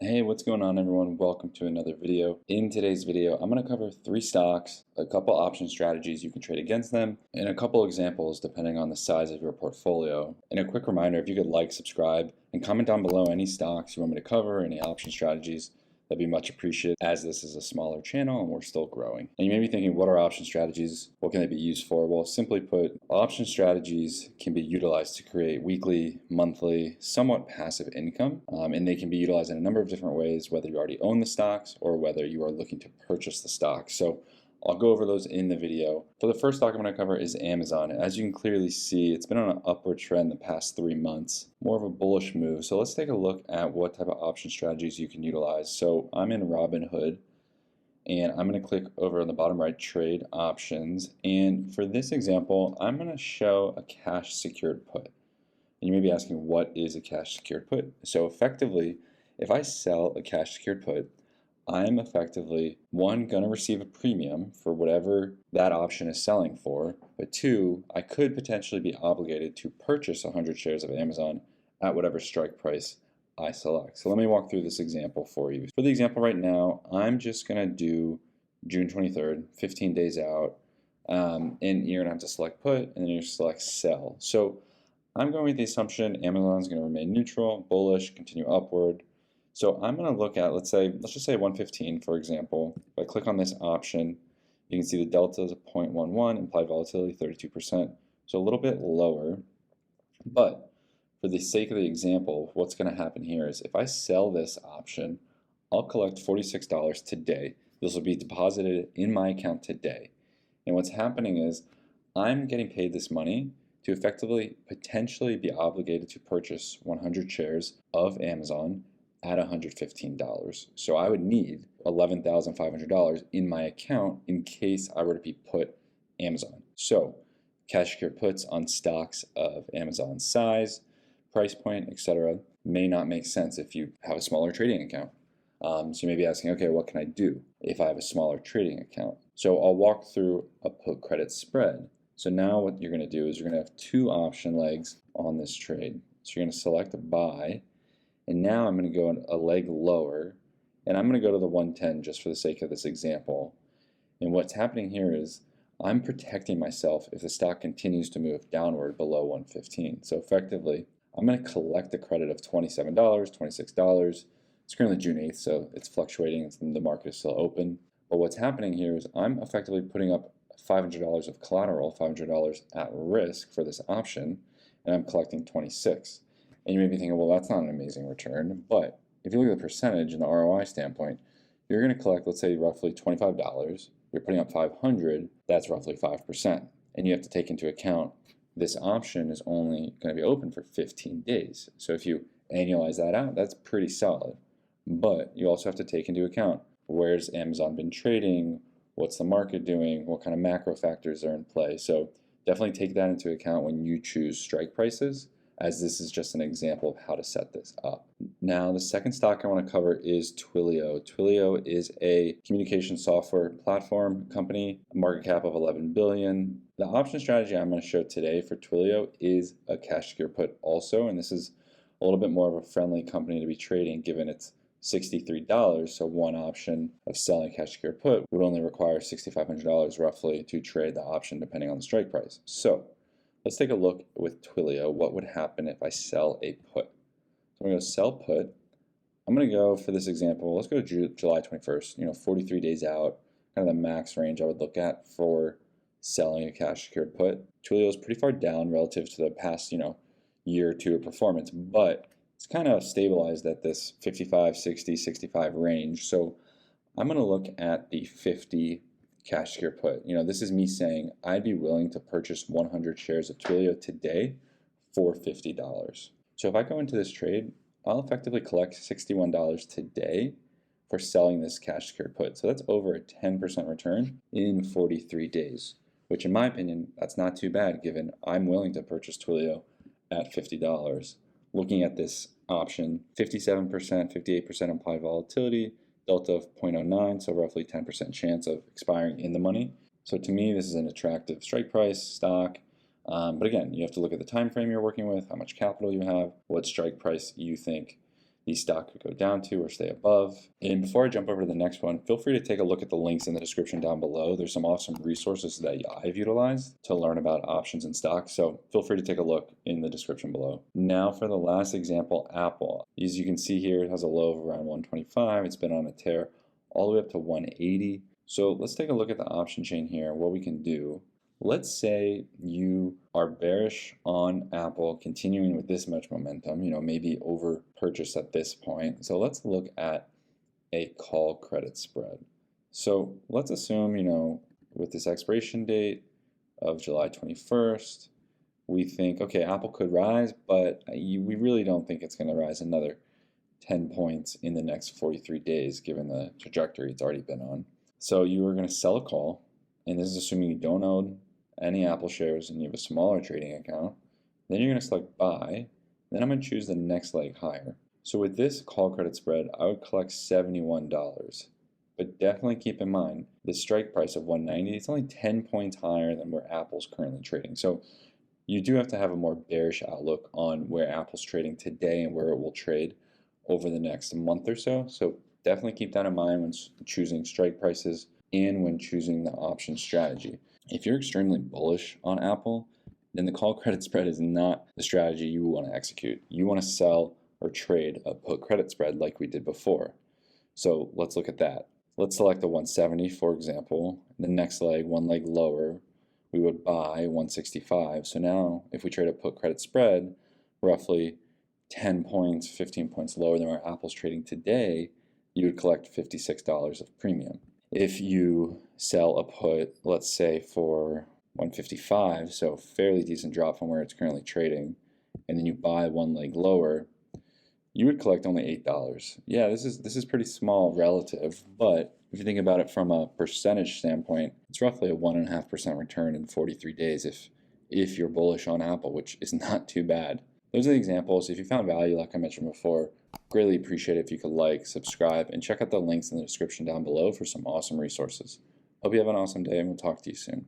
Hey, what's going on everyone? Welcome to another video. In today's video, I'm going to cover 3 stocks, a couple option strategies you can trade against them, and a couple examples depending on the size of your portfolio. And a quick reminder, if you could like, subscribe, and comment down below any stocks you want me to cover, any option strategies, that'd be much appreciated as this is a smaller channel and we're still growing. And you may be thinking, what are option strategies? What can they be used for? Well, simply put, option strategies can be utilized to create weekly, monthly, somewhat passive income. And they can be utilized in a number of different ways, whether you already own the stocks or whether you are looking to purchase the stocks. So I'll go over those in the video. For the first stock I'm going to cover is Amazon. As you can clearly see, it's been on an upward trend the past 3 months, more of a bullish move. So let's take a look at what type of option strategies you can utilize. So I'm in Robinhood, and I'm going to click over on the bottom right, trade options. And for this example, I'm going to show a cash secured put. And you may be asking, what is a cash secured put? So effectively, if I sell a cash secured put, I'm effectively, one, going to receive a premium for whatever that option is selling for, but two, I could potentially be obligated to purchase 100 shares of Amazon at whatever strike price I select. So let me walk through this example for you. For the example right now, I'm just going to do June 23rd, 15 days out, and you're going to have to select put, and then you select sell. So I'm going with the assumption Amazon is going to remain neutral, bullish, continue upward. So I'm going to look at, let's just say 115, for example. If I click on this option, you can see the delta is 0.11, implied volatility 32%, so a little bit lower. But for the sake of the example, what's going to happen here is if I sell this option, I'll collect $46 today. This will be deposited in my account today. And what's happening is I'm getting paid this money to effectively potentially be obligated to purchase 100 shares of Amazon at $115. So I would need $11,500 in my account in case I were to be put Amazon. So cash secure puts on stocks of Amazon's size, price point, etc. may not make sense if you have a smaller trading account. So you may be asking, okay, what can I do if I have a smaller trading account? So I'll walk through a put credit spread. So now what you're going to do is you're going to have 2 option legs on this trade. So you're going to select a buy, and now I'm going to go a leg lower, and I'm going to go to the 110 just for the sake of this example. And what's happening here is I'm protecting myself if the stock continues to move downward below 115. So effectively, I'm going to collect a credit of $27, $26. It's currently June 8th, so it's fluctuating. The market is still open. But what's happening here is I'm effectively putting up $500 of collateral, $500 at risk for this option, and I'm collecting 26. And you may be thinking, well, that's not an amazing return. But if you look at the percentage and the ROI standpoint, you're going to collect, let's say, roughly $25. You're putting up 500. That's roughly 5%. And you have to take into account this option is only going to be open for 15 days. So if you annualize that out, that's pretty solid. But you also have to take into account, where's Amazon been trading? What's the market doing? What kind of macro factors are in play? So definitely take that into account when you choose strike prices, as this is just an example of how to set this up. Now, the second stock I want to cover is Twilio. Twilio is a communication software platform company, a market cap of 11 billion. The option strategy I'm going to show today for Twilio is a cash secure put also, and this is a little bit more of a friendly company to be trading given it's $63. So one option of selling a cash secure put would only require $6,500 roughly to trade the option depending on the strike price. So let's take a look with Twilio. What would happen if I sell a put? So I'm going to sell put. I'm going to go, for this example, let's go to July 21st, 43 days out, kind of the max range I would look at for selling a cash secured put. Twilio is pretty far down relative to the past, year or two of performance, but it's kind of stabilized at this 55, 60, 65 range. So I'm going to look at the 50 cash secure put. This is me saying I'd be willing to purchase 100 shares of Twilio today for $50. So if I go into this trade, I'll effectively collect $61 today for selling this cash secured put. So that's over a 10% return in 43 days, which in my opinion, that's not too bad given I'm willing to purchase Twilio at $50. Looking at this option, 57%, 58% implied volatility, delta of 0.09, so roughly 10% chance of expiring in the money. So to me, this is an attractive strike price stock. But again, you have to look at the time frame you're working with, how much capital you have, what strike price you think the stock could go down to or stay above. And before I jump over to the next one, feel free to take a look at the links in the description down below. There's some awesome resources that I've utilized to learn about options and stocks, so feel free to take a look in the description below. Now for the last example, Apple. As you can see here, it has a low of around 125. It's been on a tear all the way up to 180. So let's take a look at the option chain here, what we can do. Let's say you are bearish on Apple, continuing with this much momentum, maybe over purchase at this point. So let's look at a call credit spread. So let's assume, with this expiration date of July 21st, we think, okay, Apple could rise, but we really don't think it's going to rise another 10 points in the next 43 days, given the trajectory it's already been on. So you are going to sell a call, and this is assuming you don't own any Apple shares and you have a smaller trading account. Then you're going to select buy. Then I'm going to choose the next leg higher. So with this call credit spread, I would collect $71. But definitely keep in mind, the strike price of 190, it's only 10 points higher than where Apple's currently trading. So you do have to have a more bearish outlook on where Apple's trading today and where it will trade over the next month or so. So definitely keep that in mind when choosing strike prices and when choosing the option strategy. If you're extremely bullish on Apple, then the call credit spread is not the strategy you want to execute. You want to sell or trade a put credit spread like we did before. So let's look at that. Let's select the 170, for example. The next leg, one leg lower, we would buy 165. So now if we trade a put credit spread, roughly 10 points, 15 points lower than where Apple's trading today, you would collect $56 of premium. If you sell a put, let's say for 155, so fairly decent drop from where it's currently trading, and then you buy one leg lower, you would collect only $8. Yeah, this is pretty small relative, but if you think about it from a percentage standpoint, it's roughly a 1.5% return in 43 days if you're bullish on Apple, which is not too bad. Those are the examples. If you found value, like I mentioned before, greatly appreciate it if you could like, subscribe, and check out the links in the description down below for some awesome resources. Hope you have an awesome day, and we'll talk to you soon.